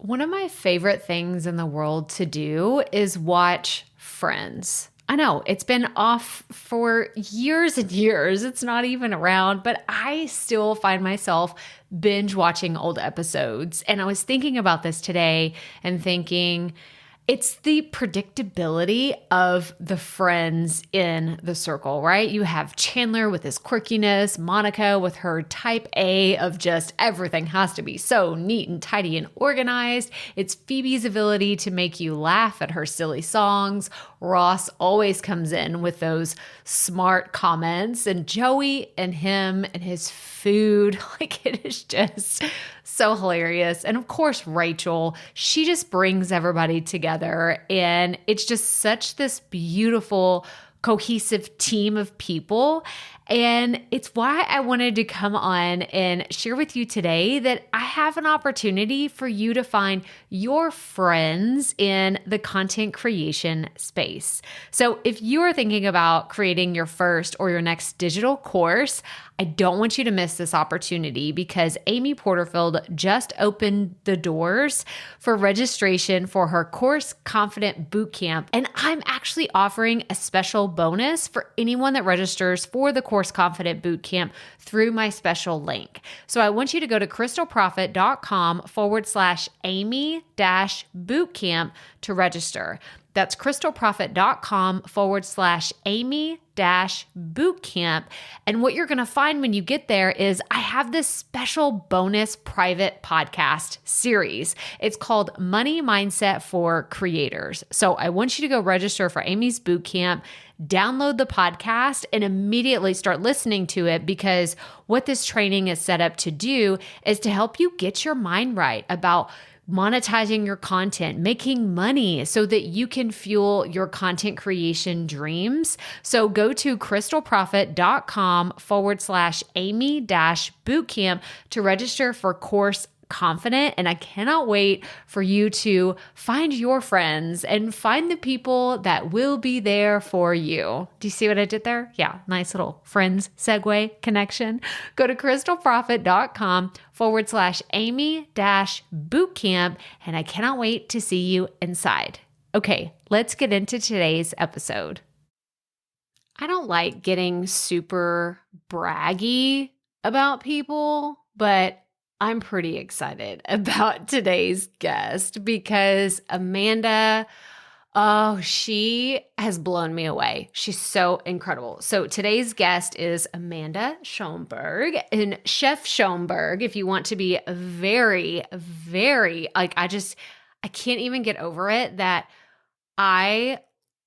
One of my favorite things in the world to do is watch Friends. I know it's been off for years and years. It's not even around, but I still find myself binge watching old episodes. And I was thinking about this today and thinking, it's the predictability of the friends in the circle, right? You have Chandler with his quirkiness, Monica with her type A of just everything has to be so neat and tidy and organized. It's Phoebe's ability to make you laugh at her silly songs. Ross always comes in with those smart comments, and Joey and him and his food, like it is just so hilarious. And of course, Rachel, she just brings everybody together, and it's just such this beautiful, cohesive team of people. And it's why I wanted to come on and share with you today that I have an opportunity for you to find your friends in the content creation space. So if you are thinking about creating your first or your next digital course, I don't want you to miss this opportunity because Amy Porterfield just opened the doors for registration for her Course Confident Bootcamp. And I'm actually offering a special bonus for anyone that registers for the Course Confident Bootcamp through my special link. So I want you to go to crystalprofit.com/Amy-bootcamp to register. That's crystalprofit.com/Amy-bootcamp. And what you're going to find when you get there is I have this special bonus private podcast series. It's called Money Mindset for Creators. So I want you to go register for Amy's bootcamp, download the podcast, and immediately start listening to it, because what this training is set up to do is to help you get your mind right about monetizing your content, making money so that you can fuel your content creation dreams. So go to crystalprofit.com/Amy-bootcamp to register for Course Confident. And I cannot wait for you to find your friends and find the people that will be there for you. Do you see what I did there? Yeah, nice little friends segue connection. Go to crystalprofit.com/Amy-bootcamp. And I cannot wait to see you inside. Okay, let's get into today's episode. I don't like getting super braggy about people, but I'm pretty excited about today's guest because Amanda, she has blown me away. She's so incredible. So today's guest is Amanda Schonberg, and Chef Schonberg, if you want to be very, very, like, I can't even get over it that I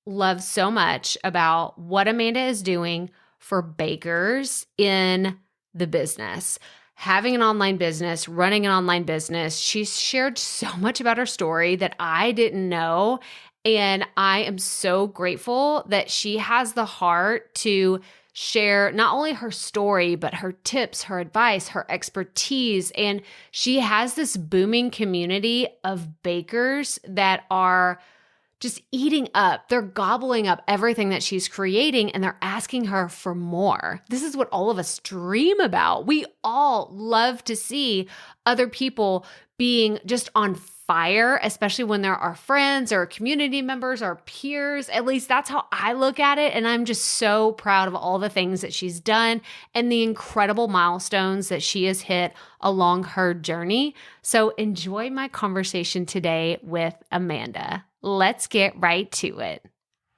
love so much about what Amanda is doing for bakers in the business. Having an online business, running an online business. She's shared so much about her story that I didn't know. And I am so grateful that she has the heart to share not only her story, but her tips, her advice, her expertise. And she has this booming community of bakers that are just eating up. They're gobbling up everything that she's creating, and they're asking her for more. This is what all of us dream about. We all love to see other people being just on fire, especially when they're our friends or community members or peers. At least that's how I look at it. And I'm just so proud of all the things that she's done and the incredible milestones that she has hit along her journey. So enjoy my conversation today with Amanda. Let's get right to it.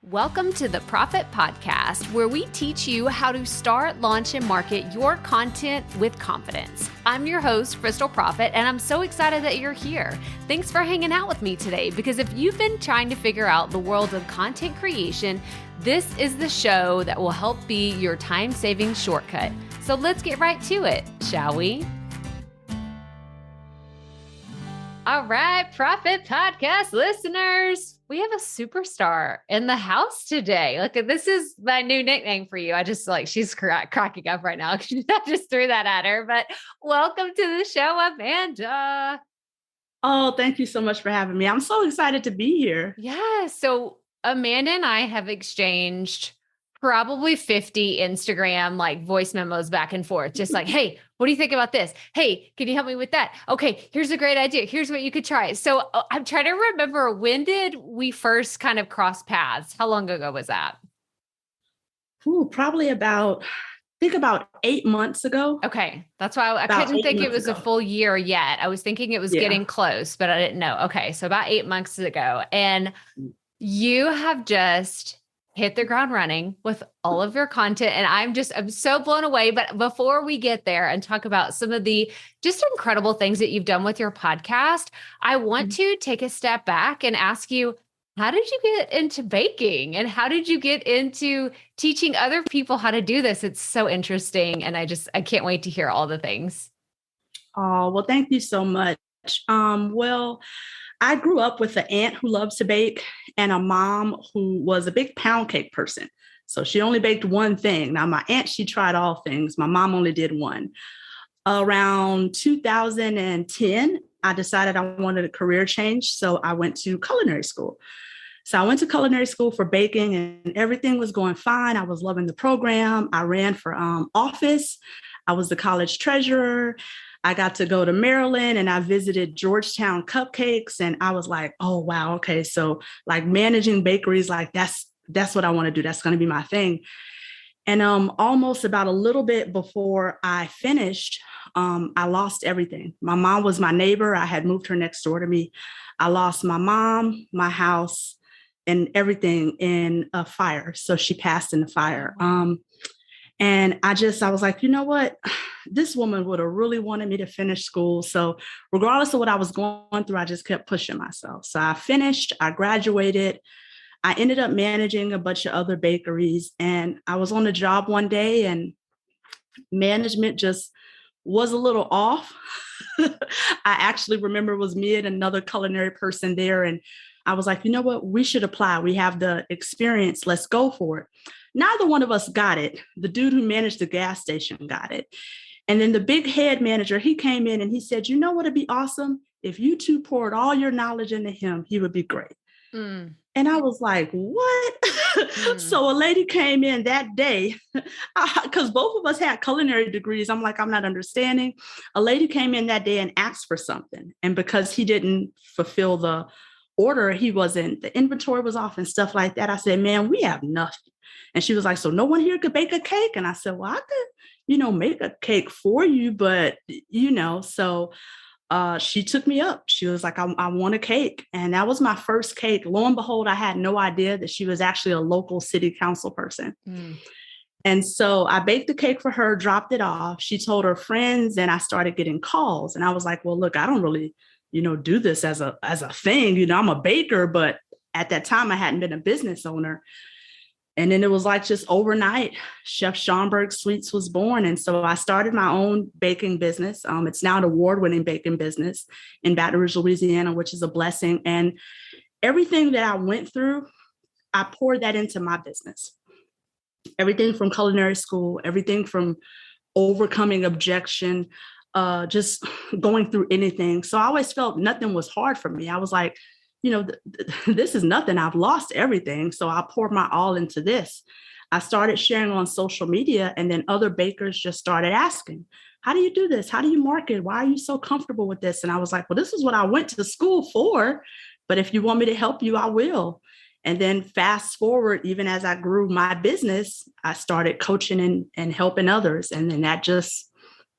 Welcome to the Profit Podcast, where we teach you how to start, launch, and market your content with confidence. I'm your host, Crystal Profit, and I'm so excited that you're here. Thanks for hanging out with me today, because if you've been trying to figure out the world of content creation, this is the show that will help be your time-saving shortcut. So let's get right to it, shall we? All right, Profit Podcast listeners, we have a superstar in the house today. Look, this is my new nickname for you. I just she's cracking up right now. I just threw that at her, but welcome to the show, Amanda. Oh, thank you so much for having me. I'm so excited to be here. Yeah. So Amanda and I have exchanged probably 50 Instagram like voice memos back and forth, just like, hey, what do you think about this? Hey, can you help me with that? Okay, here's a great idea. Here's what you could try. So I'm trying to remember, when did we first kind of cross paths? How long ago was that? Ooh, probably about 8 months ago. Okay. That's why I About couldn't eight think it months was a ago. full year yet. I was thinking it was Yeah. getting close, but I didn't know. Okay. So about 8 months ago. And you have just hit the ground running with all of your content. And I'm so blown away. But before we get there and talk about some of the just incredible things that you've done with your podcast, I want Mhm. to take a step back and ask you, how did you get into baking and how did you get into teaching other people how to do this? It's so interesting. And I can't wait to hear all the things. Oh, well, thank you so much. Well, I grew up with an aunt who loves to bake and a mom who was a big pound cake person. So she only baked one thing. Now, my aunt, she tried all things. My mom only did one. Around 2010, I decided I wanted a career change. So I went to culinary school. So I went to culinary school for baking and everything was going fine. I was loving the program. I ran for office. I was the college treasurer. I got to go to Maryland and I visited Georgetown Cupcakes. And I was like, oh, wow. Okay. So like managing bakeries, like that's what I want to do. That's going to be my thing. And almost about a little bit before I finished, I lost everything. My mom was my neighbor. I had moved her next door to me. I lost my mom, my house, and everything in a fire. So she passed in the fire. And I was like, you know what? This woman would have really wanted me to finish school. So regardless of what I was going through, I just kept pushing myself. So I finished, I graduated. I ended up managing a bunch of other bakeries. And I was on the job one day and management just was a little off. I actually remember it was me and another culinary person there. And I was like, you know what? We should apply. We have the experience. Let's go for it. Neither one of us got it. The dude who managed the gas station got it. And then the big head manager, he came in and he said, you know what would be awesome? If you two poured all your knowledge into him, he would be great. Mm, And I was like, what? mm. So a lady came in that day, because both of us had culinary degrees. I'm like, I'm not understanding. A lady came in that day and asked for something. And because he didn't fulfill the order, the inventory was off and stuff like that. I said, man, we have nothing. And she was like, so no one here could bake a cake? And I said, well, I could, make a cake for you, but, so she took me up. She was like, I want a cake. And that was my first cake. Lo and behold, I had no idea that she was actually a local city council person. Mm. And so I baked the cake for her, dropped it off. She told her friends, and I started getting calls. And I was like, well, look, I don't really, do this as a thing. I'm a baker, but at that time I hadn't been a business owner. And then it was like just overnight, Chef Schonberg Sweets was born. And so I started my own baking business. It's now an award-winning baking business in Baton Rouge, Louisiana, which is a blessing. And everything that I went through, I poured that into my business. Everything from culinary school, everything from overcoming objection, just going through anything. So I always felt nothing was hard for me. I was like, this is nothing. I've lost everything. So I poured my all into this. I started sharing on social media, and then other bakers just started asking, how do you do this? How do you market? Why are you so comfortable with this? And I was like, well, this is what I went to school for. But if you want me to help you, I will. And then fast forward, even as I grew my business, I started coaching and helping others. And then that just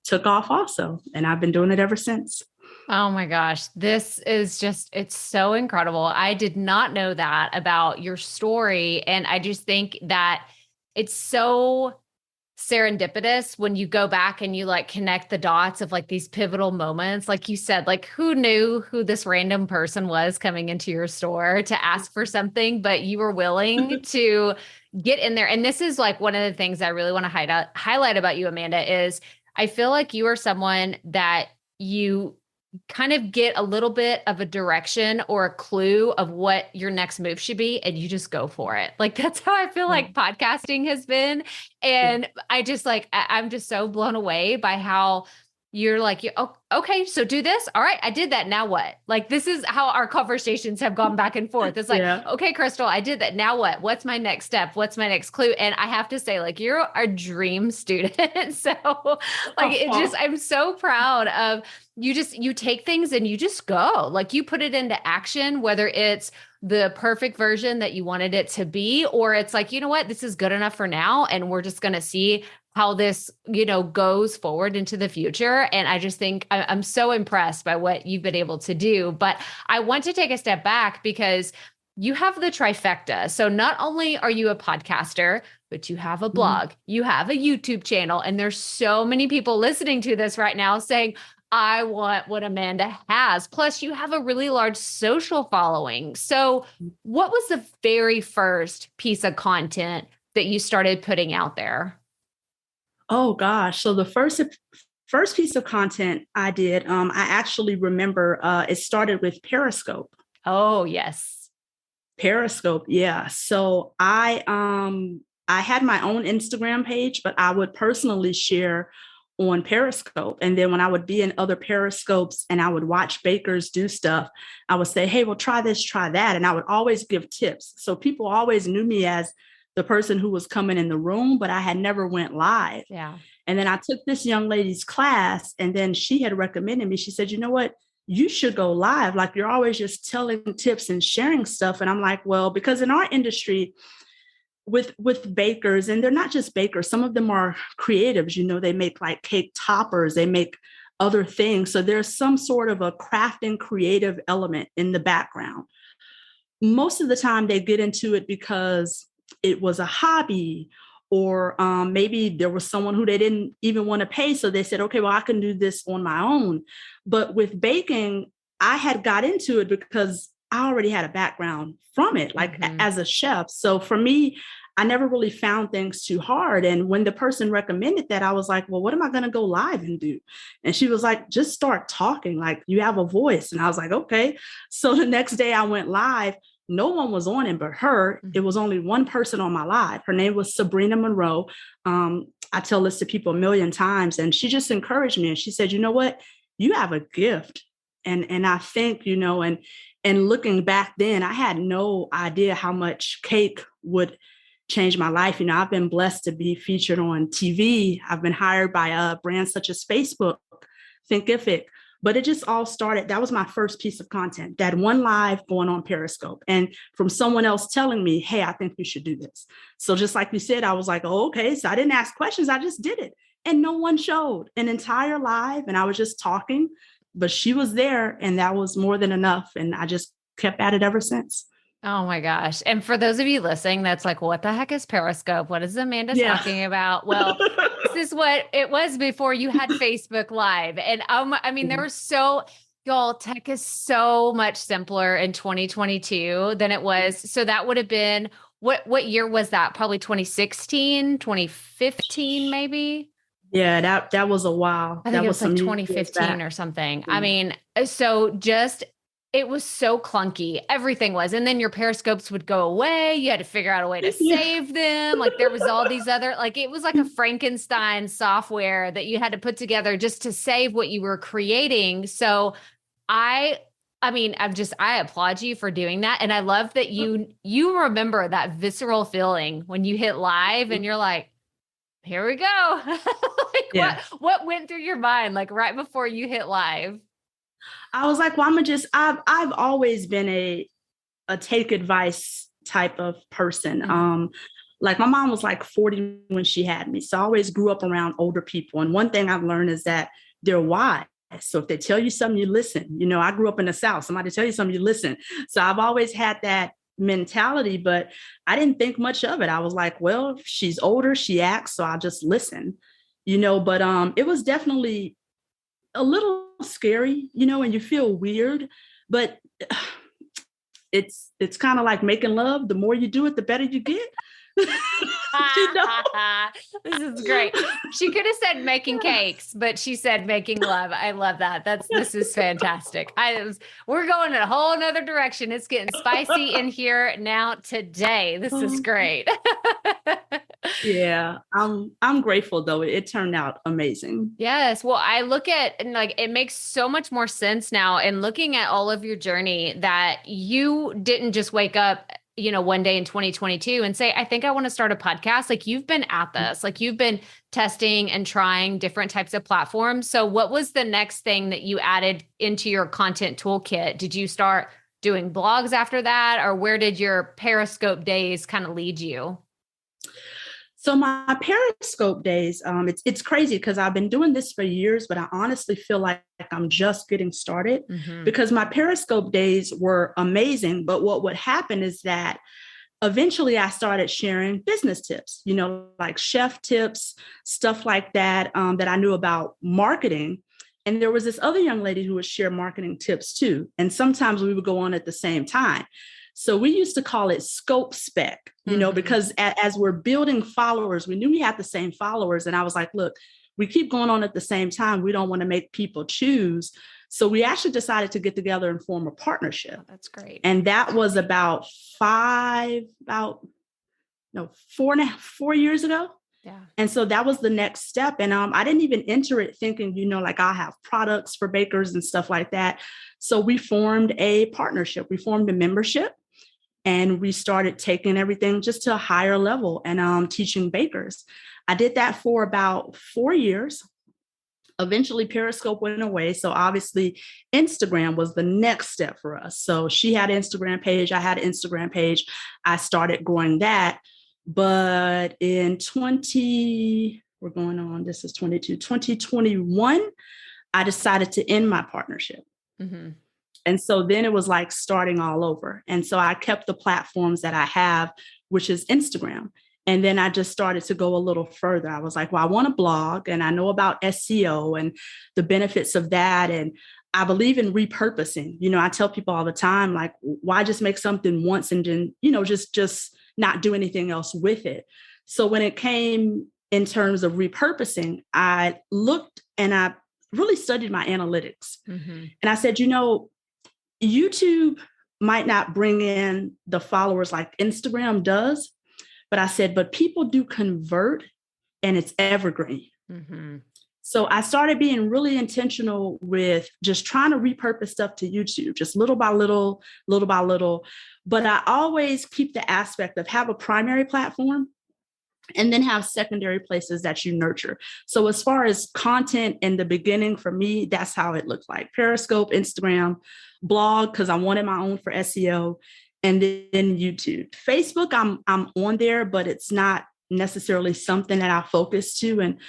took off also. And I've been doing it ever since. Oh my gosh. This is it's so incredible. I did not know that about your story. And I just think that it's so serendipitous when you go back and you like connect the dots of like these pivotal moments. Like you said, like who knew who this random person was coming into your store to ask for something, but you were willing to get in there. And this is like one of the things I really want to highlight about you, Amanda, is I feel like you are someone that you kind of get a little bit of a direction or a clue of what your next move should be, and you just go for it. Like, that's how I feel like podcasting has been. And I'm just so blown away by how you're like, oh, okay, so do this. All right, I did that. Now what? Like, this is how our conversations have gone back and forth. It's like, Yeah. okay, Crystal, I did that. Now what? What's my next step? What's my next clue? And I have to say, like, you're a dream student. So, like, it just, I'm so proud of you take things and you just go. Like, you put it into action, whether it's the perfect version that you wanted it to be, or it's like, you know what, this is good enough for now. And we're just going to see how this, goes forward into the future. And I just think I'm so impressed by what you've been able to do. But I want to take a step back because you have the trifecta. So not only are you a podcaster, but you have a blog, you have a YouTube channel, and there's so many people listening to this right now saying, I want what Amanda has. Plus, you have a really large social following. So what was the very first piece of content that you started putting out there? Oh gosh. So the first piece of content I did, I actually remember it started with Periscope. Oh, yes. Periscope, yeah. So I had my own Instagram page, but I would personally share on Periscope. And then when I would be in other Periscopes and I would watch bakers do stuff, I would say, hey, well, try this, try that. And I would always give tips. So people always knew me as the person who was coming in the room, but I had never went live. Yeah. And then I took this young lady's class, and then she had recommended me. She said, you know what? You should go live. Like, you're always just telling tips and sharing stuff. And I'm like, well, because in our industry, with bakers, and they're not just bakers, some of them are creatives, they make like cake toppers, they make other things. So there's some sort of a crafting creative element in the background. Most of the time they get into it because it was a hobby, or maybe there was someone who they didn't even want to pay. So they said, okay, well, I can do this on my own. But with baking, I had got into it because I already had a background from it, like as a chef. So for me, I never really found things too hard. And when the person recommended that, I was like, well, what am I going to go live and do? And she was like, just start talking, like you have a voice. And I was like, okay. So the next day I went live. No one was on it but her. It was only one person on my live. Her name was Sabrina Monroe. I tell this to people a million times, and she just encouraged me. And she said, you know what? You have a gift. And I think, and looking back then, I had no idea how much cake would change my life. I've been blessed to be featured on TV. I've been hired by brands such as Facebook, Thinkific. But it just all started. That was my first piece of content, that one live going on Periscope, and from someone else telling me, hey, I think you should do this. So just like you said, I was like, oh, okay. So I didn't ask questions. I just did it. And no one showed an entire live. And I was just talking, but she was there, and that was more than enough. And I just kept at it ever since. Oh my gosh. And for those of you listening, that's like, what the heck is Periscope? What is Amanda talking about? Well, this is what it was before you had Facebook Live. And there were y'all, tech is so much simpler in 2022 than it was. So that would have been, what year was that? Probably 2016, 2015, maybe? Yeah, that was a while. I think that it was like 2015 or something. It was so clunky. Everything was. And then your Periscopes would go away. You had to figure out a way to save them. Like, there was all these other, like, it was like a Frankenstein software that you had to put together just to save what you were creating. So I applaud you for doing that. And I love that you remember that visceral feeling when you hit live and you're like, here we go. What went through your mind, like right before you hit live? I was like, well, I've always been a take advice type of person. Like, my mom was like 40 when she had me. So I always grew up around older people. And one thing I've learned is that they're wise. So if they tell you something, you listen. I grew up in the South. Somebody tell you something, you listen. So I've always had that mentality, but I didn't think much of it. I was like, well, she's older, she acts, so I'll just listen, but it was definitely a little scary, and you feel weird, but it's kind of like making love. The more you do it, the better you get. This is great. She could have said making cakes, but she said making love. I love that. This is fantastic. We're going in a whole nother direction. It's getting spicy in here now today. This is great. Yeah, I'm grateful though. It turned out amazing. Yes. Well, I look at and like it makes so much more sense now and looking at all of your journey that you didn't just wake up, one day in 2022 and say, I think I want to start a podcast. Like you've been at this, like you've been testing and trying different types of platforms. So what was the next thing that you added into your content toolkit? Did you start doing blogs after that, or where did your Periscope days kind of lead you? So my Periscope days, it's crazy because I've been doing this for years, but I honestly feel like I'm just getting started because my Periscope days were amazing. But what would happen is that eventually I started sharing business tips, like chef tips, stuff like that, that I knew about marketing. And there was this other young lady who would share marketing tips too. And sometimes we would go on at the same time. So we used to call it scope spec, because as we're building followers, we knew we had the same followers. And I was like, look, we keep going on at the same time. We don't want to make people choose. So we actually decided to get together and form a partnership. Oh, that's great. And that was about 4 years ago. Yeah. And so that was the next step. And I didn't even enter it thinking, like I have products for bakers and stuff like that. So we formed a partnership. We formed a membership. And we started taking everything just to a higher level and teaching bakers. I did that for about 4 years. Eventually, Periscope went away. So obviously, Instagram was the next step for us. So she had an Instagram page. I had an Instagram page. I started growing that. But in 2021, I decided to end my partnership. Mm-hmm. And so then it was like starting all over. And so I kept the platforms that I have, which is Instagram. And then I just started to go a little further. I was like, well, I want to blog and I know about SEO and the benefits of that. And I believe in repurposing. I tell people all the time, like, why just make something once and then, just not do anything else with it. So when it came in terms of repurposing, I looked and I really studied my analytics. Mm-hmm. And I said, YouTube might not bring in the followers like Instagram does, but I said, but people do convert and it's evergreen. Mm-hmm. So I started being really intentional with just trying to repurpose stuff to YouTube, just little by little, little by little. But I always keep the aspect of have a primary platform and then have secondary places that you nurture. So as far as content in the beginning, for me, that's how it looked like. Periscope, Instagram, blog, because I wanted my own for SEO, and then YouTube. Facebook, I'm on there, but it's not necessarily something that I focus to. And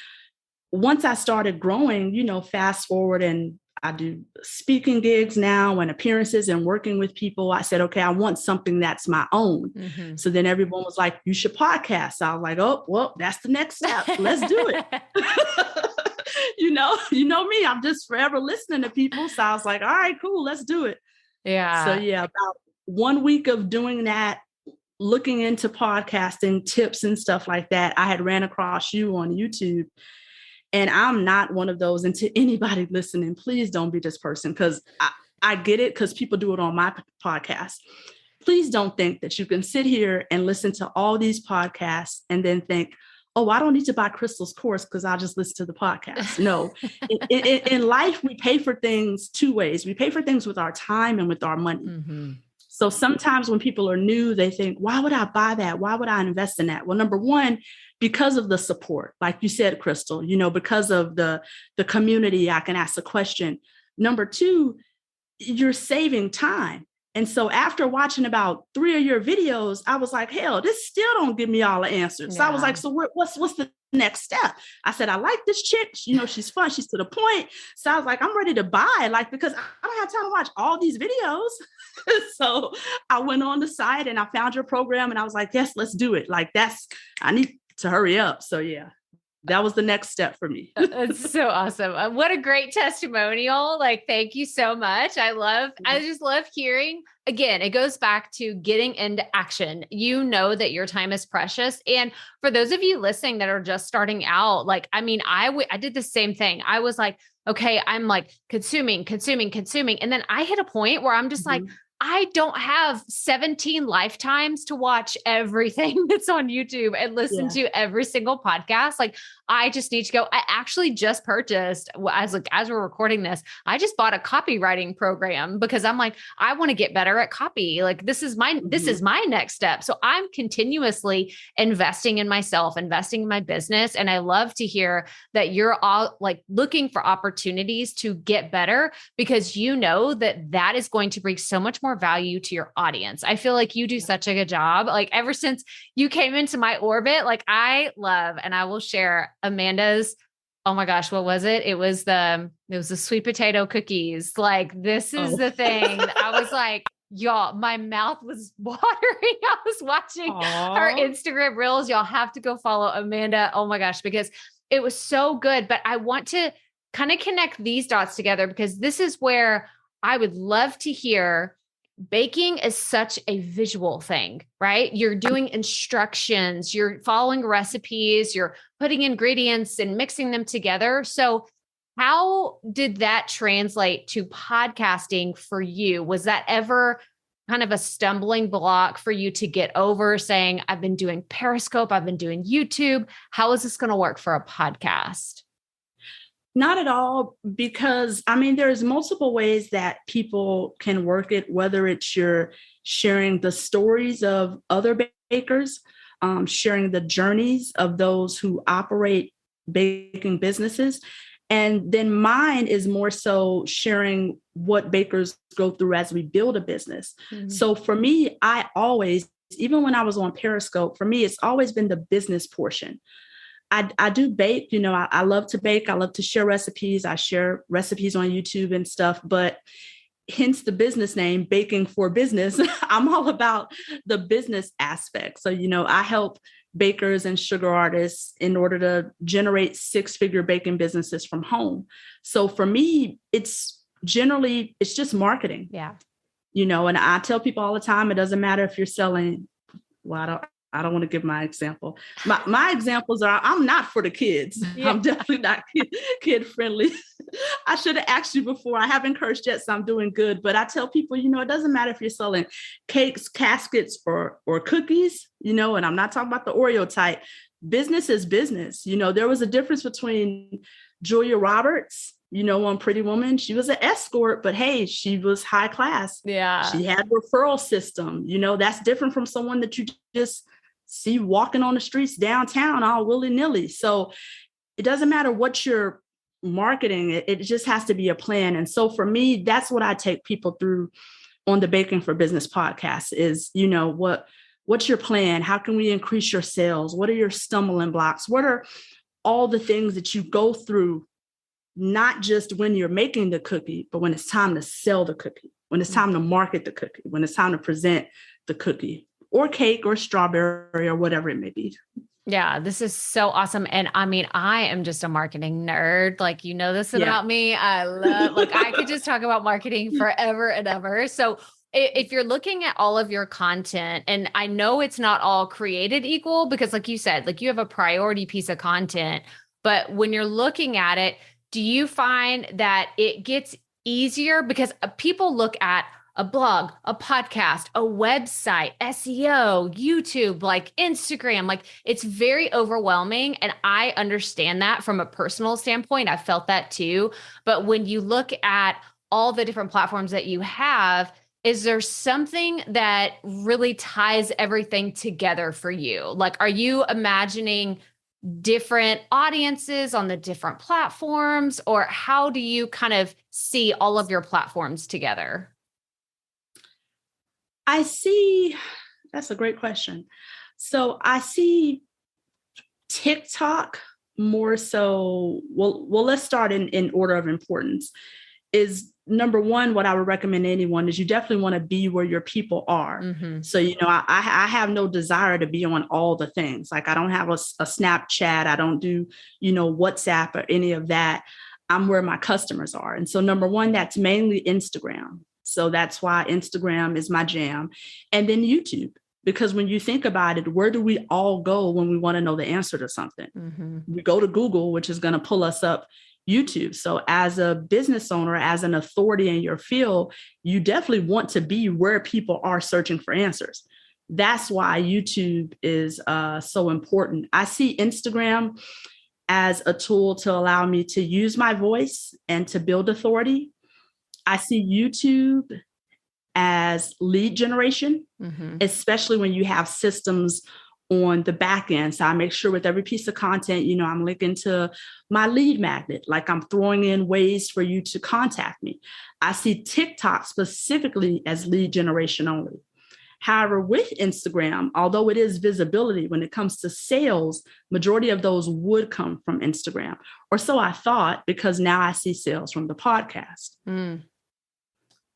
once I started growing, fast forward and I do speaking gigs now and appearances and working with people. I said, okay, I want something that's my own. Mm-hmm. So then everyone was like, you should podcast. So I was like, oh, well, that's the next step. Let's do it. You know me, I'm just forever listening to people. So I was like, all right, cool, let's do it. Yeah. So yeah, about 1 week of doing that, looking into podcasting tips and stuff like that, I had ran across you on YouTube. And I'm not one of those. And to anybody listening, please don't be this person, because I get it, because people do it on my podcast. Please don't think that you can sit here and listen to all these podcasts and then think, oh, I don't need to buy Crystal's course because I'll just listen to the podcast. No, in life, we pay for things two ways. We pay for things with our time and with our money. Mm-hmm. So sometimes when people are new, they think, why would I buy that? Why would I invest in that? Well, number one, because of the support, like you said, Crystal, because of the community, I can ask a question. Number two, you're saving time. And so after watching about 3 of your videos, I was like, hell, this still don't give me all the answers. Yeah. So I was like, so what's the next step? I said, I like this chick. She's fun. She's to the point. So I was like, I'm ready to buy, because I don't have time to watch all these videos. So I went on the site and I found your program and I was like, yes, let's do it. I need to hurry up. So yeah. That was the next step for me. That's so awesome. What a great testimonial. Thank you so much. I just love hearing. Again, it goes back to getting into action. That your time is precious. And for those of you listening that are just starting out, I did the same thing. I was like, okay, I'm consuming. And then I hit a point where I'm just like, I don't have 17 lifetimes to watch everything that's on YouTube and listen Yeah. to every single podcast. Like, I just need to go. I actually just purchased, as we're recording this, I just bought a copywriting program because I'm like, I want to get better at copy. Like, this is my next step. So I'm continuously investing in myself, investing in my business. And I love to hear that you're all like looking for opportunities to get better, because you know that is going to bring so much more value to your audience. I feel like you do such a good job. Like, ever since you came into my orbit, like, I love, and I will share Amanda's, oh my gosh, what was it? It was the sweet potato cookies. Like, this is the thing. I was like, y'all, my mouth was watering. I was watching her Instagram reels. Y'all have to go follow Amanda. Oh my gosh, because it was so good. But I want to kind of connect these dots together, because this is where I would love to hear. Baking is such a visual thing, right? You're doing instructions, you're following recipes, you're putting ingredients and mixing them together. So how did that translate to podcasting for you? Was that ever kind of a stumbling block for you to get over, saying, I've been doing Periscope, I've been doing YouTube. How is this going to work for a podcast? Not at all, because I mean, there's multiple ways that people can work it, whether it's you're sharing the stories of other bakers, sharing the journeys of those who operate baking businesses. And then mine is more so sharing what bakers go through as we build a business. Mm-hmm. So for me, I always, even when I was on Periscope, for me, it's always been the business portion. I do bake, I love to bake. I love to share recipes. I share recipes on YouTube and stuff, but hence the business name, Baking for Business. I'm all about the business aspect. So, I help bakers and sugar artists in order to generate 6-figure baking businesses from home. So for me, it's just marketing. Yeah. And I tell people all the time, it doesn't matter if you're selling, I don't want to give my example. My examples are, I'm not for the kids. Yeah. I'm definitely not kid friendly. I should have asked you before. I haven't cursed yet, so I'm doing good. But I tell people, it doesn't matter if you're selling cakes, caskets, or cookies, and I'm not talking about the Oreo type. Business is business. There was a difference between Julia Roberts, on Pretty Woman. She was an escort, but hey, she was high class. Yeah. She had a referral system. That's different from someone that you just see walking on the streets downtown all willy-nilly. So it doesn't matter what you're marketing, it just has to be a plan. And so for me, that's what I take people through on the Baking for Business podcast is, what's your plan? How can we increase your sales? What are your stumbling blocks? What are all the things that you go through, not just when you're making the cookie, but when it's time to sell the cookie, when it's time to market the cookie, when it's time to present the cookie or cake or strawberry or whatever it may be. Yeah, this is so awesome. And I mean, I am just a marketing nerd. Like, this about me. I love, I could just talk about marketing forever and ever. So if you're looking at all of your content, and I know it's not all created equal, because like you said, you have a priority piece of content, but when you're looking at it, do you find that it gets easier? Because people look at a blog, a podcast, a website, SEO, YouTube, Instagram, it's very overwhelming. And I understand that from a personal standpoint. I felt that too. But when you look at all the different platforms that you have, is there something that really ties everything together for you? Are you imagining different audiences on the different platforms, or how do you kind of see all of your platforms together? That's a great question. So I see TikTok more so, well, let's start in order of importance. Is number one, what I would recommend anyone is you definitely want to be where your people are. Mm-hmm. So, I have no desire to be on all the things. I don't have a Snapchat. I don't do, WhatsApp or any of that. I'm where my customers are. And so number one, that's mainly Instagram. So that's why Instagram is my jam. And then YouTube, because when you think about it, where do we all go when we want to know the answer to something? Mm-hmm. We go to Google, which is going to pull us up YouTube. So as a business owner, as an authority in your field, you definitely want to be where people are searching for answers. That's why YouTube is so important. I see Instagram as a tool to allow me to use my voice and to build authority. I see YouTube as lead generation, especially when you have systems on the back end. So I make sure with every piece of content, I'm linking to my lead magnet, like I'm throwing in ways for you to contact me. I see TikTok specifically as lead generation only. However, with Instagram, although it is visibility, when it comes to sales, majority of those would come from Instagram. Or so I thought, because now I see sales from the podcast.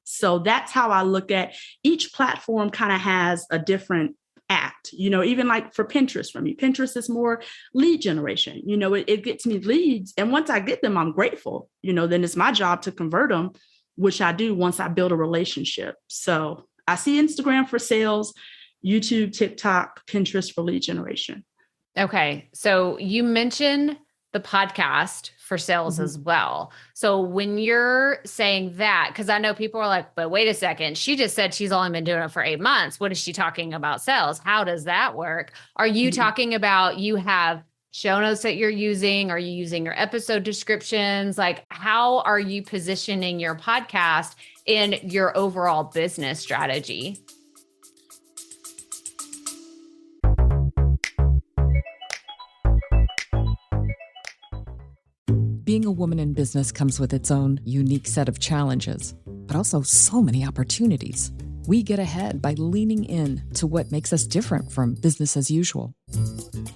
So that's how I look at each platform. Kind of has a different act, even like for Pinterest for me. Pinterest is more lead generation. It gets me leads. And once I get them, I'm grateful, then it's my job to convert them, which I do once I build a relationship. So I see Instagram for sales, YouTube, TikTok, Pinterest for lead generation. Okay. So you mentioned the podcast for sales as well. So when you're saying that, because I know people are like, but wait a second, she just said she's only been doing it for 8 months. What is she talking about sales? How does that work? Are you talking about you have show notes that you're using? Are you using your episode descriptions? Like, how are you positioning your podcast in your overall business strategy? Being a woman in business comes with its own unique set of challenges, but also so many opportunities. We get ahead by leaning in to what makes us different from business as usual.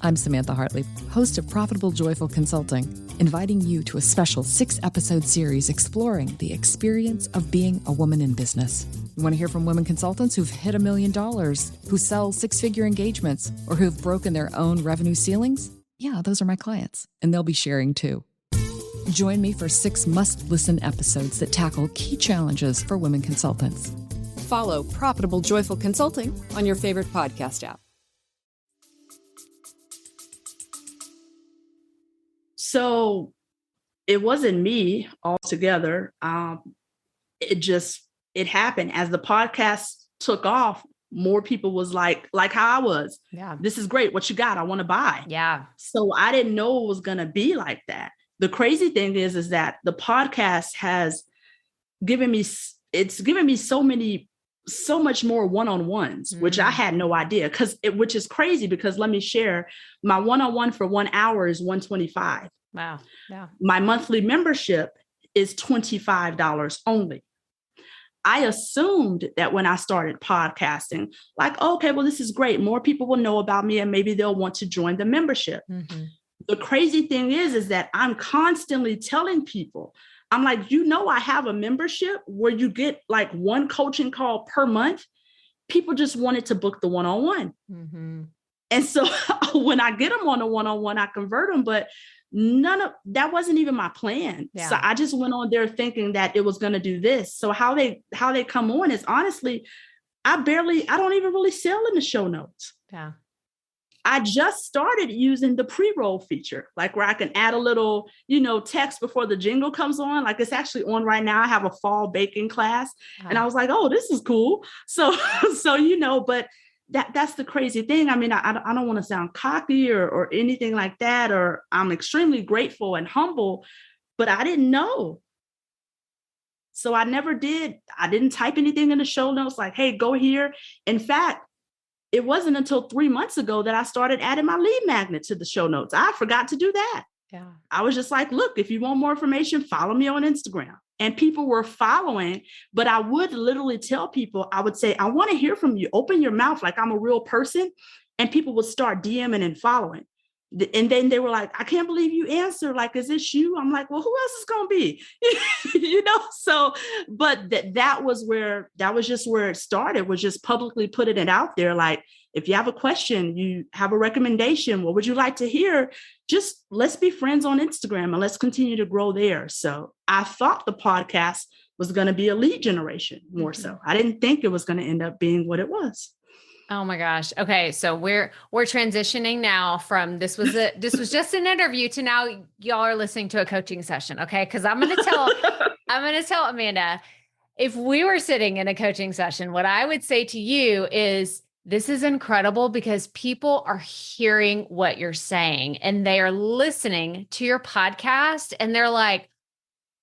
I'm Samantha Hartley, host of Profitable Joyful Consulting, inviting you to a special 6-episode series exploring the experience of being a woman in business. You want to hear from women consultants who've hit $1 million, who sell 6-figure engagements, or who've broken their own revenue ceilings? Yeah, those are my clients, and they'll be sharing too. Join me for 6 must-listen episodes that tackle key challenges for women consultants. Follow Profitable Joyful Consulting on your favorite podcast app. So it wasn't me altogether. It happened as the podcast took off. More people was like how I was. Yeah. This is great. What you got? I want to buy. Yeah. So I didn't know it was going to be like that. The crazy thing is that the podcast has given me so much more one-on-ones, which I had no idea, which is crazy because let me share, my one-on-one for 1 hour is $125. Wow. Yeah. My monthly membership is $25 only. I assumed that when I started podcasting, like, okay, well, this is great. More people will know about me and maybe they'll want to join the membership. The crazy thing is that I'm constantly telling people, I'm like, I have a membership where you get like 1 coaching call per month. People just wanted to book the one-on-one. And so when I get them on a one-on-one, I convert them, but that wasn't even my plan. Yeah. So I just went on there thinking that it was going to do this. So how they come on is honestly, I don't even really sell in the show notes. Yeah. I just started using the pre-roll feature, like where I can add a little, text before the jingle comes on. Like it's actually on right now. I have a fall baking class and I was like, oh, this is cool. So, but that's the crazy thing. I mean, I don't want to sound cocky or anything like that, or I'm extremely grateful and humble, but I didn't know. So I never did. I didn't type anything in the show notes like, hey, go here. In fact, it wasn't until 3 months ago that I started adding my lead magnet to the show notes. I forgot to do that. Yeah. I was just like, look, if you want more information, follow me on Instagram. And people were following, but I would literally tell people, I would say, I want to hear from you. Open your mouth like I'm a real person. And people would start DMing and following. And then they were like, I can't believe you answered. Like, is this you? I'm like, well, who else is going to be? So, but that was just where it started, was just publicly putting it out there. Like, if you have a question, you have a recommendation, what would you like to hear? Just let's be friends on Instagram and let's continue to grow there. So I thought the podcast was going to be a lead generation more so. I didn't think it was going to end up being what it was. Oh my gosh. Okay. So we're transitioning now from this was just an interview to now y'all are listening to a coaching session. Okay. Cause I'm going to tell Amanda, if we were sitting in a coaching session, what I would say to you is this is incredible because people are hearing what you're saying and they are listening to your podcast and they're like,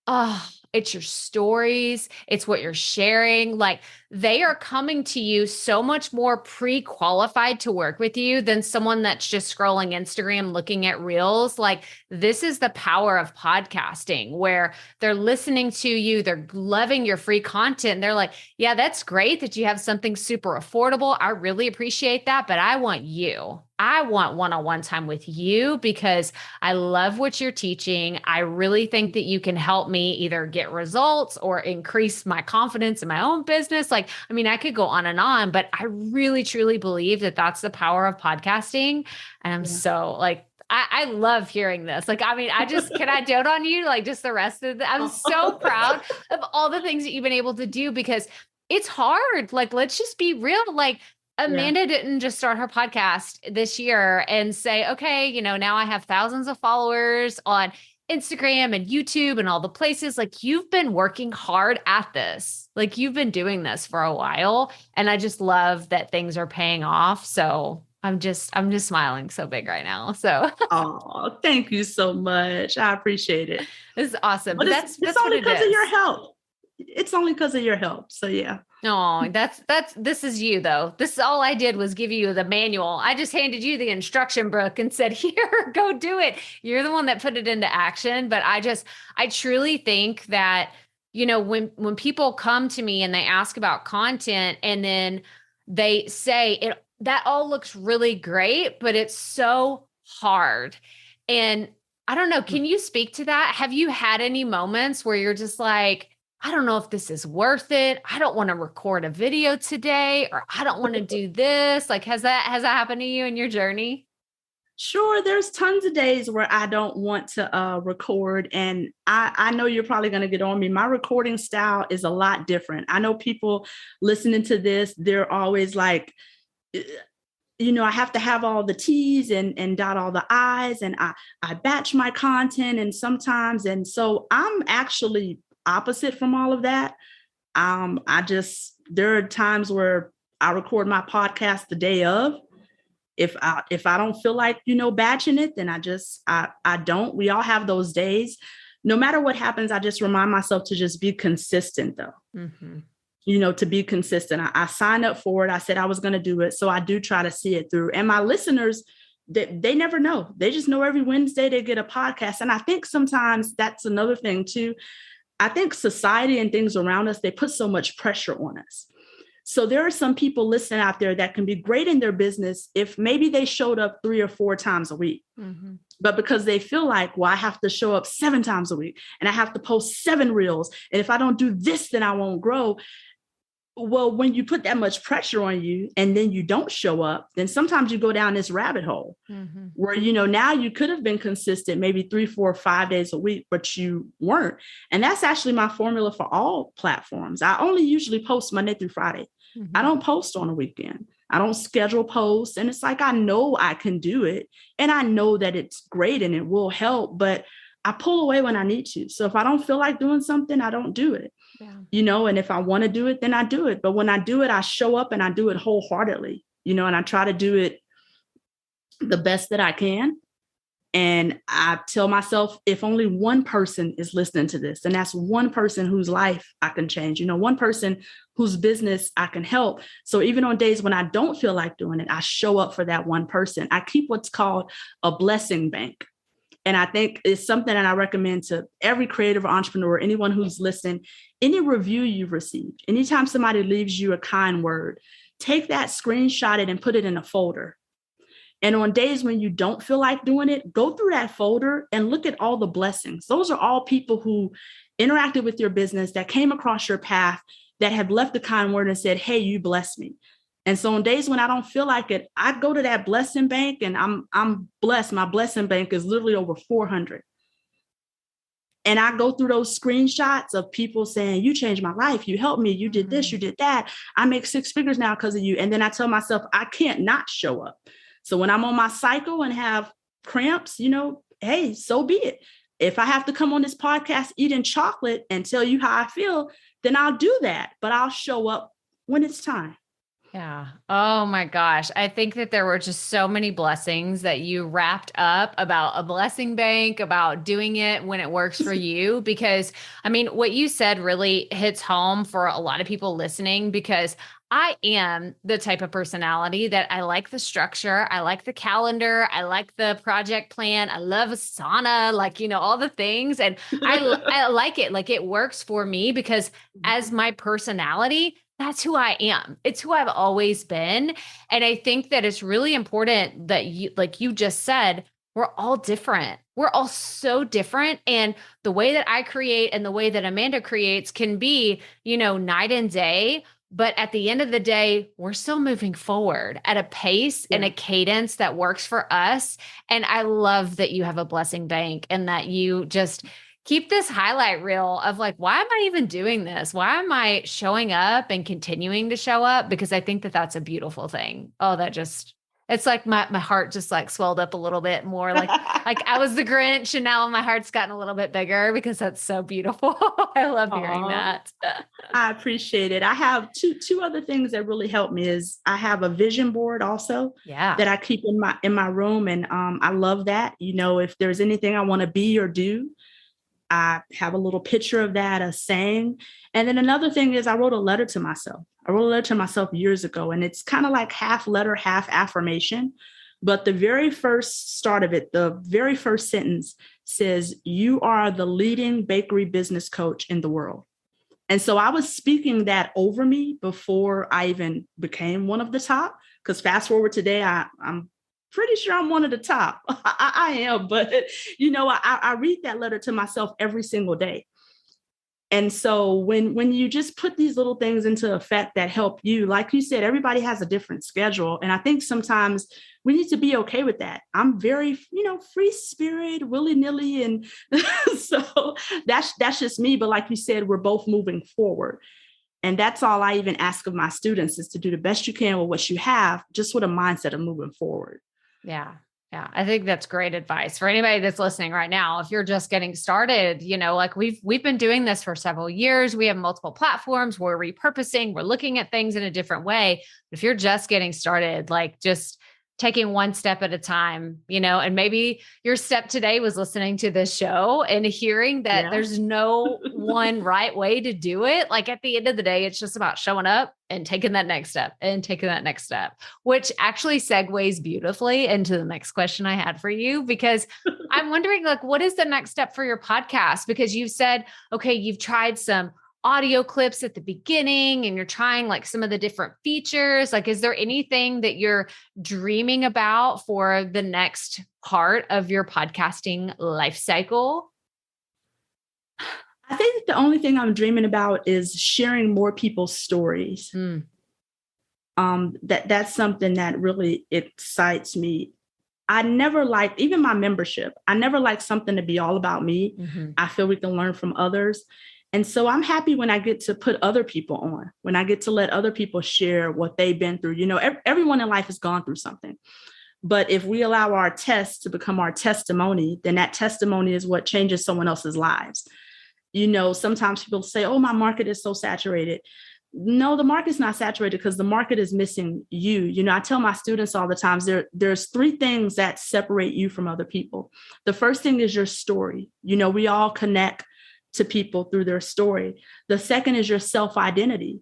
oh, it's your stories. It's what you're sharing. Like they are coming to you so much more pre-qualified to work with you than someone that's just scrolling Instagram, looking at reels. Like this is the power of podcasting where they're listening to you. They're loving your free content. They're like, yeah, that's great that you have something super affordable. I really appreciate that, but I want you. I want one-on-one time with you because I love what you're teaching. I really think that you can help me either get results or increase my confidence in my own business. Like, I mean, I could go on, but I really, truly believe that that's the power of podcasting. And I'm so like, I love hearing this. Like, I mean, can I dote on you? Like just the rest of I'm so proud of all the things that you've been able to do because it's hard. Like, let's just be real. Like, Amanda didn't just start her podcast this year and say, okay, now I have thousands of followers on Instagram and YouTube and all the places. Like you've been working hard at this. Like you've been doing this for a while. And I just love that things are paying off. So I'm just smiling so big right now. So oh, thank you so much. I appreciate it. This is awesome. But that's only because of your help. It's only because of your help. So yeah. Oh, this is you though. This is all I did was give you the manual. I just handed you the instruction book and said, here, go do it. You're the one that put it into action. But I truly think that, when people come to me and they ask about content and then they say that all looks really great, but it's so hard. And I don't know, can you speak to that? Have you had any moments where you're just like, I don't know if this is worth it. I don't want to record a video today, or I don't want to do this. Like, has that happened to you in your journey? Sure. There's tons of days where I don't want to record. And I know you're probably going to get on me. My recording style is a lot different. I know people listening to this, they're always like, I have to have all the T's and dot all the I's, and I batch my content and sometimes. And so I'm actually opposite from all of that. There are times where I record my podcast the day of. If I don't feel like, batching it, then I don't. We all have those days. No matter what happens, I just remind myself to just be consistent though. Mm-hmm. To be consistent. I signed up for it. I said I was going to do it. So I do try to see it through. And my listeners, they never know. They just know every Wednesday they get a podcast. And I think sometimes that's another thing too. I think society and things around us, they put so much pressure on us. So there are some people listening out there that can be great in their business if maybe they showed up 3 or 4 times a week. Mm-hmm. But because they feel like, well, I have to show up 7 times a week and I have to post 7 reels. And if I don't do this, then I won't grow. Well, when you put that much pressure on you and then you don't show up, then sometimes you go down this rabbit hole where, now you could have been consistent, maybe 3, 4, 5 days a week, but you weren't. And that's actually my formula for all platforms. I only usually post Monday through Friday. Mm-hmm. I don't post on a weekend. I don't schedule posts. And it's like, I know I can do it and I know that it's great and it will help, but I pull away when I need to. So if I don't feel like doing something, I don't do it. Yeah. And if I want to do it, then I do it. But when I do it, I show up and I do it wholeheartedly, and I try to do it the best that I can. And I tell myself, if only one person is listening to this, and that's one person whose life I can change, one person whose business I can help. So even on days when I don't feel like doing it, I show up for that one person. I keep what's called a blessing bank. And I think it's something that I recommend to every creative entrepreneur, anyone who's listening, any review you've received, anytime somebody leaves you a kind word, take that, screenshot it and put it in a folder. And on days when you don't feel like doing it, go through that folder and look at all the blessings. Those are all people who interacted with your business, that came across your path, that have left a kind word and said, hey, you blessed me. And so on days when I don't feel like it, I go to that blessing bank and I'm blessed. My blessing bank is literally over 400. And I go through those screenshots of people saying, you changed my life. You helped me. You did this, you did that. I make 6 figures now because of you. And then I tell myself, I can't not show up. So when I'm on my cycle and have cramps, hey, so be it. If I have to come on this podcast eating chocolate and tell you how I feel, then I'll do that. But I'll show up when it's time. Yeah. Oh my gosh. I think that there were just so many blessings that you wrapped up about a blessing bank, about doing it when it works for you. Because I mean, what you said really hits home for a lot of people listening, because I am the type of personality that I like the structure. I like the calendar. I like the project plan. I love Asana, all the things. And I like it. Like it works for me because as my personality, that's who I am. It's who I've always been. And I think that it's really important that you, like you just said, we're all different. We're all so different. And the way that I create and the way that Amanda creates can be, night and day. But at the end of the day, we're still moving forward at a pace and a cadence that works for us. And I love that you have a blessing bank and that you just keep this highlight reel of like, why am I even doing this? Why am I showing up and continuing to show up? Because I think that that's a beautiful thing. Oh, it's like my heart just like swelled up a little bit more. Like I was the Grinch and now my heart's gotten a little bit bigger because that's so beautiful. I love hearing that. I appreciate it. I have two other things that really help me is I have a vision board also that I keep in my room. And I love that. If there's anything I want to be or do, I have a little picture of that, a saying. And then another thing is I wrote a letter to myself. I wrote a letter to myself years ago, and it's kind of like half letter, half affirmation. But the very first start of it, the very first sentence says, you are the leading bakery business coach in the world. And so I was speaking that over me before I even became one of the top, because fast forward today, I'm pretty sure I'm one of the top. I am, but I read that letter to myself every single day. And so when you just put these little things into effect that help you, like you said, everybody has a different schedule. And I think sometimes we need to be okay with that. I'm very, free spirit, willy-nilly. And so that's just me. But like you said, we're both moving forward. And that's all I even ask of my students is to do the best you can with what you have, just with a mindset of moving forward. Yeah. Yeah. I think that's great advice for anybody that's listening right now. If you're just getting started, like we've been doing this for several years. We have multiple platforms. We're repurposing. We're looking at things in a different way. If you're just getting started, like just taking one step at a time, and maybe your step today was listening to this show and hearing that there's no one right way to do it. Like at the end of the day, it's just about showing up and taking that next step and taking that next step, which actually segues beautifully into the next question I had for you, because I'm wondering, like, what is the next step for your podcast? Because you said, okay, you've tried some audio clips at the beginning and you're trying like some of the different features. Like, is there anything that you're dreaming about for the next part of your podcasting life cycle? I think the only thing I'm dreaming about is sharing more people's stories. That's something that really excites me. I never liked, even my membership, I never liked something to be all about me. I feel we can learn from others. And so I'm happy when I get to put other people on, when I get to let other people share what they've been through. Everyone in life has gone through something. But if we allow our test to become our testimony, then that testimony is what changes someone else's lives. Sometimes people say, oh, my market is so saturated. No, the market's not saturated because the market is missing you. I tell my students all the time, there's 3 things that separate you from other people. The first thing is your story. We all connect to people through their story. The second is your self-identity.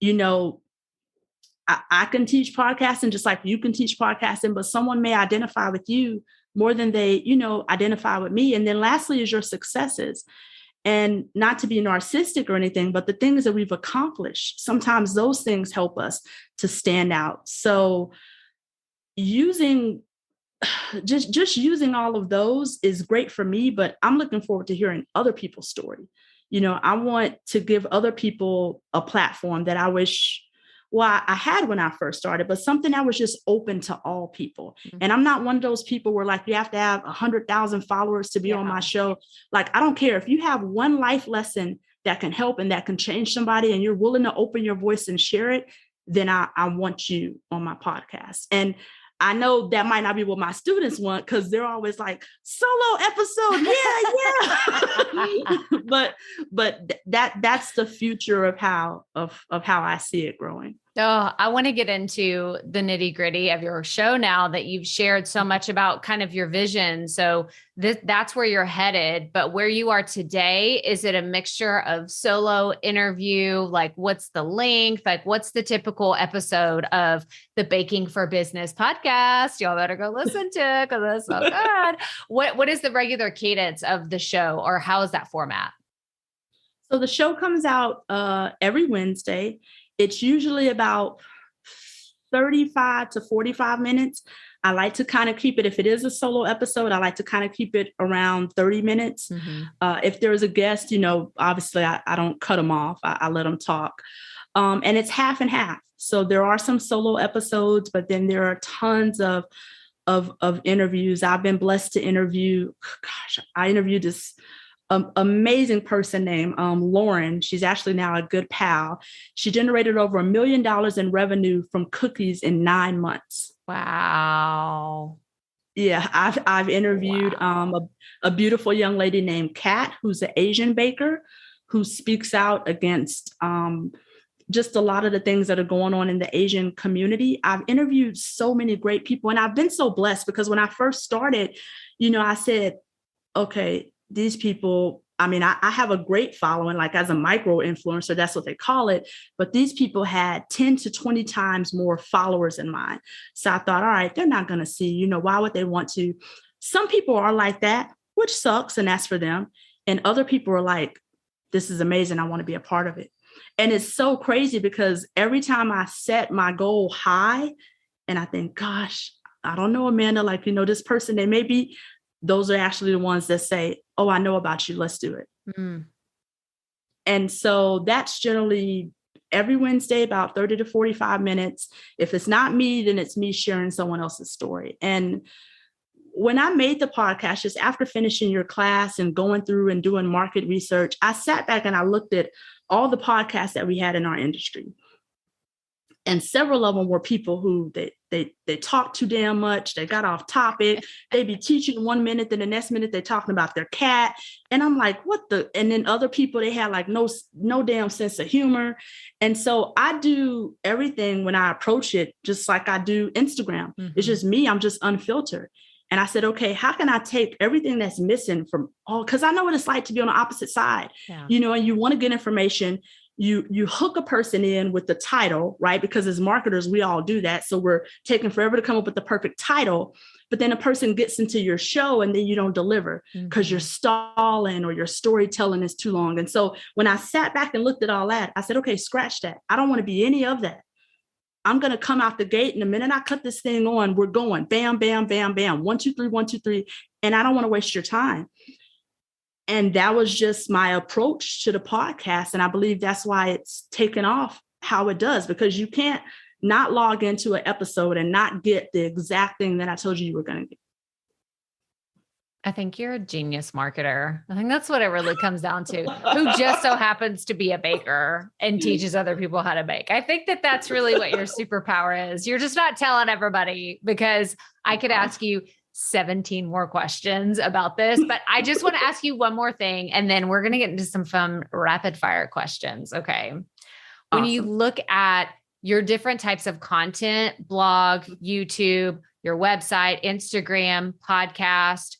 I can teach podcasting just like you can teach podcasting, but someone may identify with you more than they, identify with me. And then lastly is your successes. And not to be narcissistic or anything, but the things that we've accomplished, sometimes those things help us to stand out. So using all of those is great for me, but I'm looking forward to hearing other people's story. I want to give other people a platform that I wish Well, I had when I first started, but something that was just open to all people. And I'm not one of those people where like, you have to have 100,000 followers to be on my show. Like, I don't care if you have one life lesson that can help and that can change somebody and you're willing to open your voice and share it, then I want you on my podcast. And I know that might not be what my students want because they're always like, solo episode. Yeah. but that's the future of how I see it growing. Oh, I want to get into the nitty gritty of your show now that you've shared so much about kind of your vision. So that's where you're headed, but where you are today, is it a mixture of solo interview? Like what's the length? Like what's the typical episode of the Baking for Business podcast? Y'all better go listen to it because it's so good. What is the regular cadence of the show, or how is that format? So the show comes out every Wednesday. It's usually about 35 to 45 minutes. I like to kind of keep it, if it is a solo episode, I like to kind of keep it around 30 minutes. If there's a guest, obviously I don't cut them off. I let them talk. And it's half and half. So there are some solo episodes, but then there are tons of interviews. I've been blessed to interview. I interviewed this amazing person named Lauren. She's actually now a good pal. She generated over $1 million in revenue from cookies in 9 months. Wow. Yeah, I've interviewed a beautiful young lady named Kat, who's an Asian baker, who speaks out against just a lot of the things that are going on in the Asian community. I've interviewed so many great people, and I've been so blessed because when I first started, I said, okay, these people, I have a great following, like as a micro influencer, that's what they call it. But these people had 10 to 20 times more followers than mine. So I thought, all right, they're not going to see, why would they want to? Some people are like that, which sucks. And that's for them. And other people are like, this is amazing. I want to be a part of it. And it's so crazy because every time I set my goal high and I think, gosh, I don't know, Amanda, like, this person, they may be, those are actually the ones that say, oh, I know about you. Let's do it. And so that's generally every Wednesday, about 30 to 45 minutes. If it's not me, then it's me sharing someone else's story. And when I made the podcast, just after finishing your class and going through and doing market research, I sat back and I looked at all the podcasts that we had in our industry. And several of them were people who they talk too damn much. They got off topic. They be teaching 1 minute, then the next minute they're talking about their cat. And I'm like, what the? And then other people, they had like no damn sense of humor. And so I do everything when I approach it, just like I do Instagram. It's just me. I'm just unfiltered. And I said, okay, how can I take everything that's missing from all? Because I know what it's like to be on the opposite side, and you want to get information. You hook a person in with the title, right? Because as marketers, we all do that. So we're taking forever to come up with the perfect title, but then a person gets into your show and then you don't deliver because you're stalling or your storytelling is too long. And so when I sat back and looked at all that, I said, okay, scratch that. I don't want to be any of that. I'm going to come out the gate. And the minute I cut this thing on, we're going bam, bam, bam, bam, 1, 2, 3, 1, 2, 3. And I don't want to waste your time. And that was just my approach to the podcast. And I believe that's why it's taken off how it does, because you can't not log into an episode and not get the exact thing that I told you were going to get. I think you're a genius marketer. I think that's what it really comes down to, who just so happens to be a baker and teaches other people how to bake. I think that that's really what your superpower is. You're just not telling everybody, because I could ask you 17 more questions about this, but I just want to ask you one more thing. And then we're going to get into some fun rapid fire questions. Okay. When you look at your different types of content, blog, YouTube, your website, Instagram, podcast,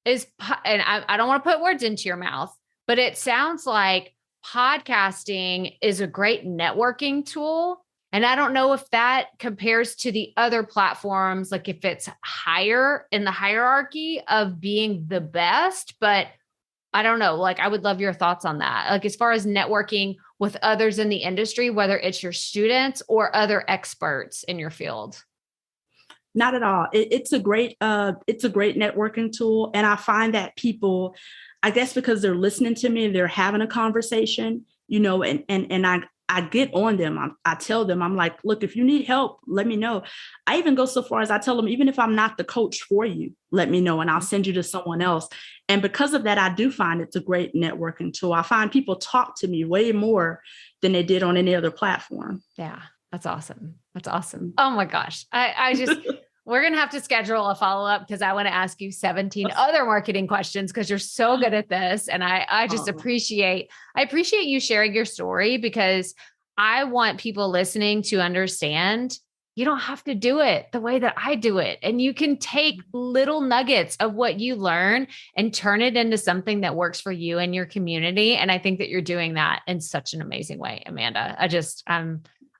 and I don't want to put words into your mouth, but it sounds like podcasting is a great networking tool. And I don't know if that compares to the other platforms, like if it's higher in the hierarchy of being the best, but I don't know. Like, I would love your thoughts on that. Like, as far as networking with others in the industry, whether it's your students or other experts in your field. Not at all. It's a great networking tool. And I find that people, I guess because they're listening to me and they're having a conversation, and I I get on them. I tell them, I'm like, look, if you need help, let me know. I even go so far as I tell them, even if I'm not the coach for you, let me know and I'll send you to someone else. And because of that, I do find it's a great networking tool. I find people talk to me way more than they did on any other platform. Yeah, that's awesome. That's awesome. Oh my gosh. I just, we're going to have to schedule a follow-up because I want to ask you 17 other marketing questions because you're so good at this. And I just appreciate you sharing your story because I want people listening to understand you don't have to do it the way that I do it. And you can take little nuggets of what you learn and turn it into something that works for you and your community. And I think that you're doing that in such an amazing way, Amanda.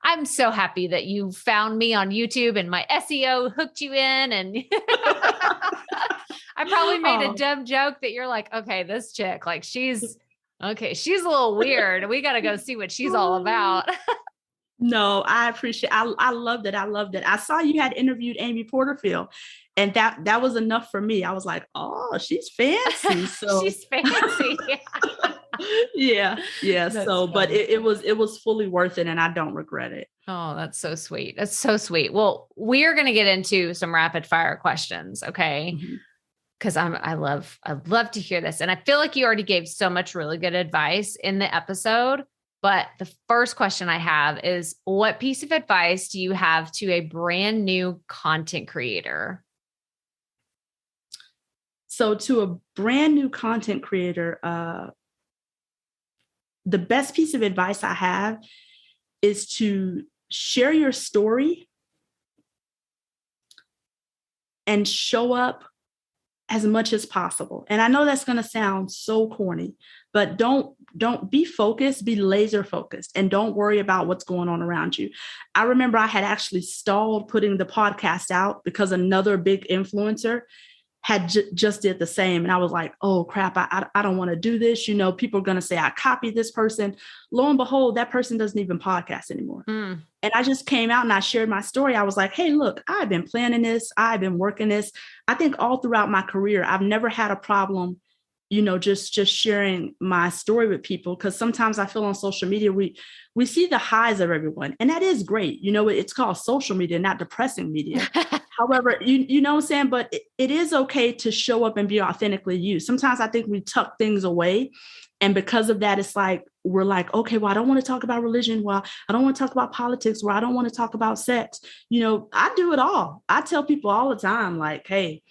I'm so happy that you found me on YouTube and my SEO hooked you in. And I probably made a dumb joke that you're like, okay, this chick, like she's a little weird. We got to go see what she's all about. No, I appreciate, I loved it. I loved it. I saw you had interviewed Amy Porterfield and that was enough for me. I was like, oh, she's fancy. So she's fancy. Yeah. So, but it was fully worth it and I don't regret it. Oh, that's so sweet. That's so sweet. Well, we are going to get into some rapid fire questions. Okay. Mm-hmm. Cause I'd love to hear this. And I feel like you already gave so much really good advice in the episode. But the first question I have is, what piece of advice do you have to a brand new content creator? So to a brand new content creator, the best piece of advice I have is to share your story and show up as much as possible. And I know that's going to sound so corny, but don't be focused, be laser focused, and don't worry about what's going on around you. I remember I had actually stalled putting the podcast out because another big influencer had just did the same. And I was like, oh crap, I don't want to do this. You know, people are going to say I copied this person. Lo and behold, that person doesn't even podcast anymore. And I just came out and I shared my story. I was like, hey, look, I've been planning this. I've been working this. I think all throughout my career, I've never had a problem, you know, just sharing my story with people. Because sometimes I feel on social media, we see the highs of everyone. And that is great. You know, it's called social media, not depressing media. However, you know what I'm saying? But it is okay to show up and be authentically you. Sometimes I think we tuck things away. And because of that, it's like, we're like, okay, well, I don't want to talk about religion. Well, I don't want to talk about politics. Well, I don't want to talk about sex. You know, I do it all. I tell people all the time, like, hey,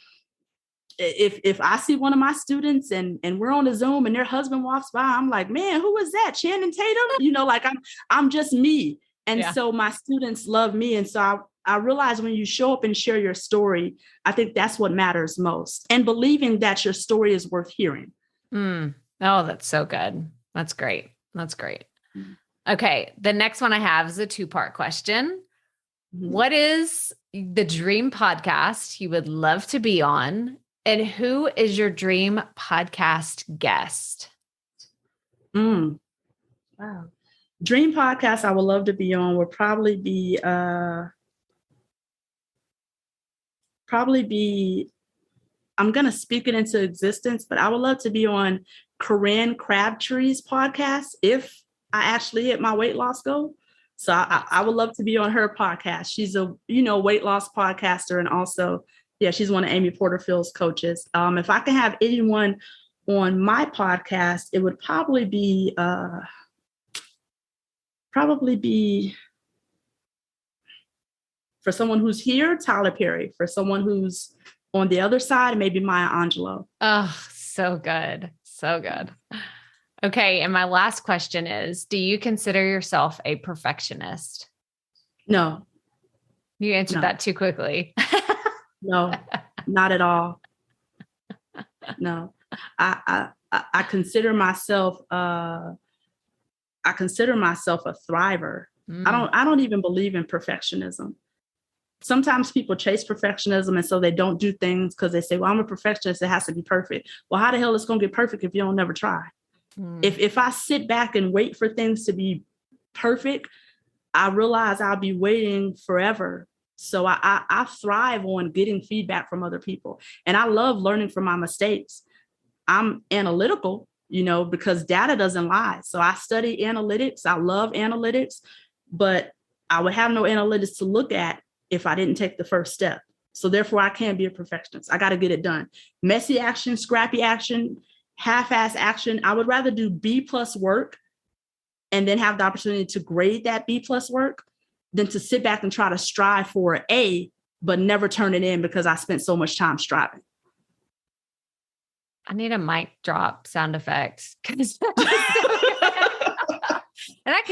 if I see one of my students and we're on a Zoom and their husband walks by, I'm like, man, who is that? Channing Tatum? You know, like I'm just me. And so my students love me. And so I realize when you show up and share your story, I think that's what matters most. And believing that your story is worth hearing. Oh, that's so good. That's great. That's great. Okay. The next one I have is a 2-part question. What is the dream podcast you would love to be on? And who is your dream podcast guest? Wow. Dream podcast I would love to be on would probably be I'm going to speak it into existence, but I would love to be on Corinne Crabtree's podcast if I actually hit my weight loss goal. So I would love to be on her podcast. She's a, weight loss podcaster. And also, she's one of Amy Porterfield's coaches. If I can have anyone on my podcast, it would probably be for someone who's here, Tyler Perry. For someone who's on the other side, maybe Maya Angelou. Oh, so good. So good. Okay. And my last question is, do you consider yourself a perfectionist? No. You answered that too quickly. No, not at all. No, I consider myself, a thriver. I don't even believe in perfectionism. Sometimes people chase perfectionism, and so they don't do things because they say, well, I'm a perfectionist. It has to be perfect. Well, how the hell is it going to get perfect if you don't never try? If I sit back and wait for things to be perfect, I realize I'll be waiting forever. So I thrive on getting feedback from other people. And I love learning from my mistakes. I'm analytical, because data doesn't lie. So I study analytics. I love analytics, but I would have no analytics to look at if I didn't take the first step. So therefore, I can't be a perfectionist. I got to get it done. Messy action, scrappy action, half-ass action. I would rather do B+ work and then have the opportunity to grade that B+ work than to sit back and try to strive for an A, but never turn it in because I spent so much time striving. I need a mic drop sound effect. And I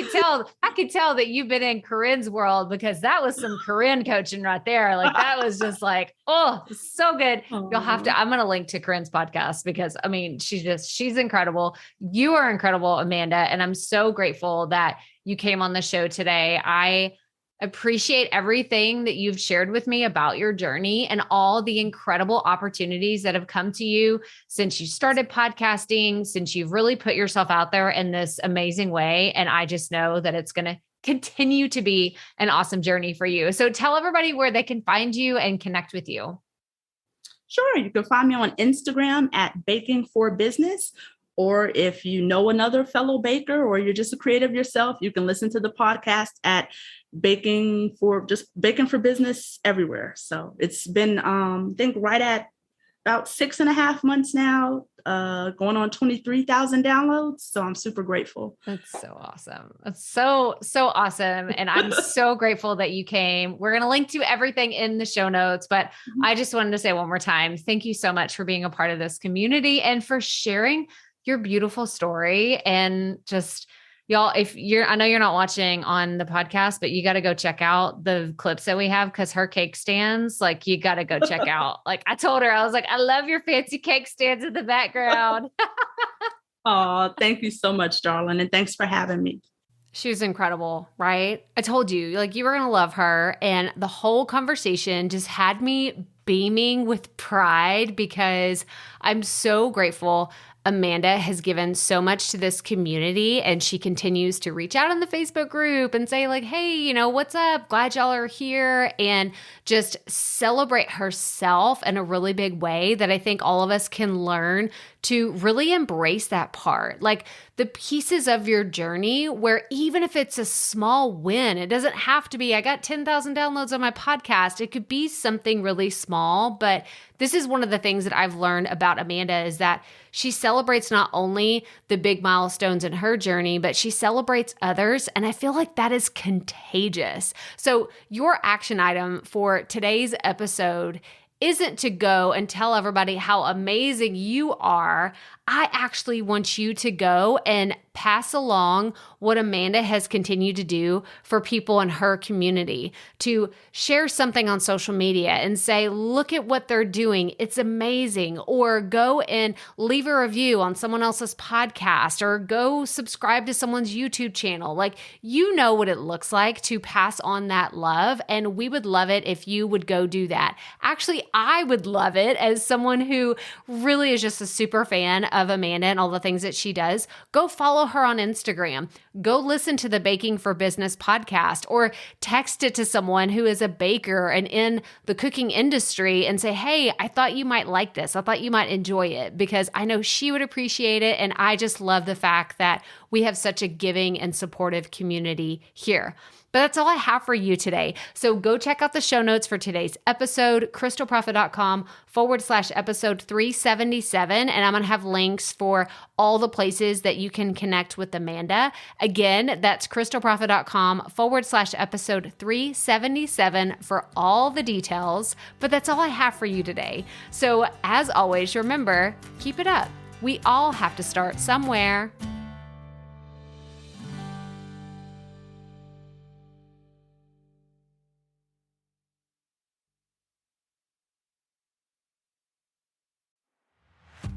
could tell that you've been in Corinne's world, because that was some Corinne coaching right there. Like that was just like, oh, so good. You'll have to, I'm going to link to Corinne's podcast because I mean, she's incredible. You are incredible, Amanda. And I'm so grateful that you came on the show today. I appreciate everything that you've shared with me about your journey and all the incredible opportunities that have come to you since you started podcasting, since you've really put yourself out there in this amazing way. And I just know that it's going to continue to be an awesome journey for you. So tell everybody where they can find you and connect with you. Sure. You can find me on Instagram at Baking for Business. Or if you know another fellow baker or you're just a creative yourself, you can listen to the podcast at Baking for Business everywhere. So it's been, I think right at about 6.5 months now, going on 23,000 downloads. So I'm super grateful. That's so awesome. That's so awesome. And I'm so grateful that you came. We're going to link to everything in the show notes, but I just wanted to say one more time, thank you so much for being a part of this community and for sharing your beautiful story. And just y'all, I know you're not watching on the podcast, but you got to go check out the clips that we have, because her cake stands, like you got to go check out. Like I told her, I was like, I love your fancy cake stands in the background. Oh, thank you so much, darling. And thanks for having me. She was incredible, right? I told you, like you were going to love her. And the whole conversation just had me beaming with pride, because I'm so grateful Amanda has given so much to this community, and she continues to reach out in the Facebook group and say like, hey, what's up? Glad y'all are here, and just celebrate herself in a really big way that I think all of us can learn to really embrace that part. Like the pieces of your journey where even if it's a small win, it doesn't have to be, I got 10,000 downloads on my podcast. It could be something really small, but this is one of the things that I've learned about Amanda is that she celebrates not only the big milestones in her journey, but she celebrates others. And I feel like that is contagious. So your action item for today's episode isn't to go and tell everybody how amazing you are. I actually want you to go and pass along what Amanda has continued to do for people in her community, to share something on social media and say, look at what they're doing. It's amazing. Or go and leave a review on someone else's podcast, or go subscribe to someone's YouTube channel. Like, you know what it looks like to pass on that love. And we would love it if you would go do that. Actually, I would love it as someone who really is just a super fan of Amanda and all the things that she does. Go follow her on Instagram. Go listen to the Baking for Business podcast, or text it to someone who is a baker and in the cooking industry and say, hey, I thought you might like this. I thought you might enjoy it, because I know she would appreciate it. And I just love the fact that we have such a giving and supportive community here. But that's all I have for you today. So go check out the show notes for today's episode, crystalprofit.com/episode 377. And I'm going to have links for all the places that you can connect with Amanda. Again, that's crystalprofit.com/episode 377 for all the details. But that's all I have for you today. So as always, remember, keep it up. We all have to start somewhere.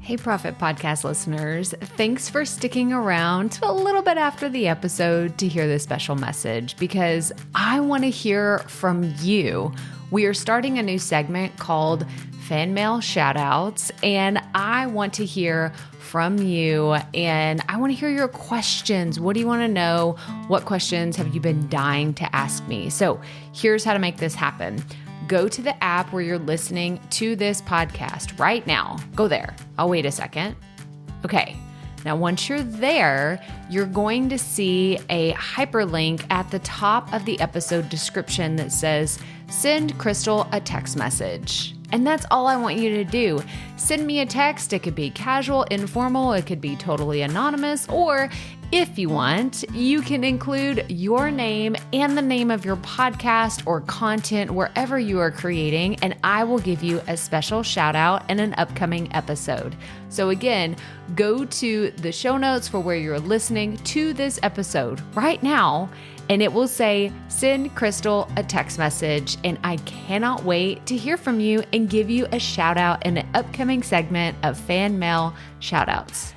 Hey, Profit Podcast listeners, thanks for sticking around to a little bit after the episode to hear this special message, because I want to hear from you. We are starting a new segment called Fan Mail Shoutouts, and I want to hear from you, and I want to hear your questions. What do you want to know? What questions have you been dying to ask me? So here's how to make this happen. Go to the app where you're listening to this podcast right now. Go there. I'll wait a second. Okay. Now, once you're there, you're going to see a hyperlink at the top of the episode description that says, send Crystal a text message. And that's all I want you to do. Send me a text. It could be casual, informal. It could be totally anonymous. Or if you want, you can include your name and the name of your podcast or content wherever you are creating, and I will give you a special shout out in an upcoming episode. So again, go to the show notes for where you're listening to this episode right now, and it will say, send Crystal a text message. And I cannot wait to hear from you and give you a shout out in an upcoming segment of Fan Mail Shoutouts.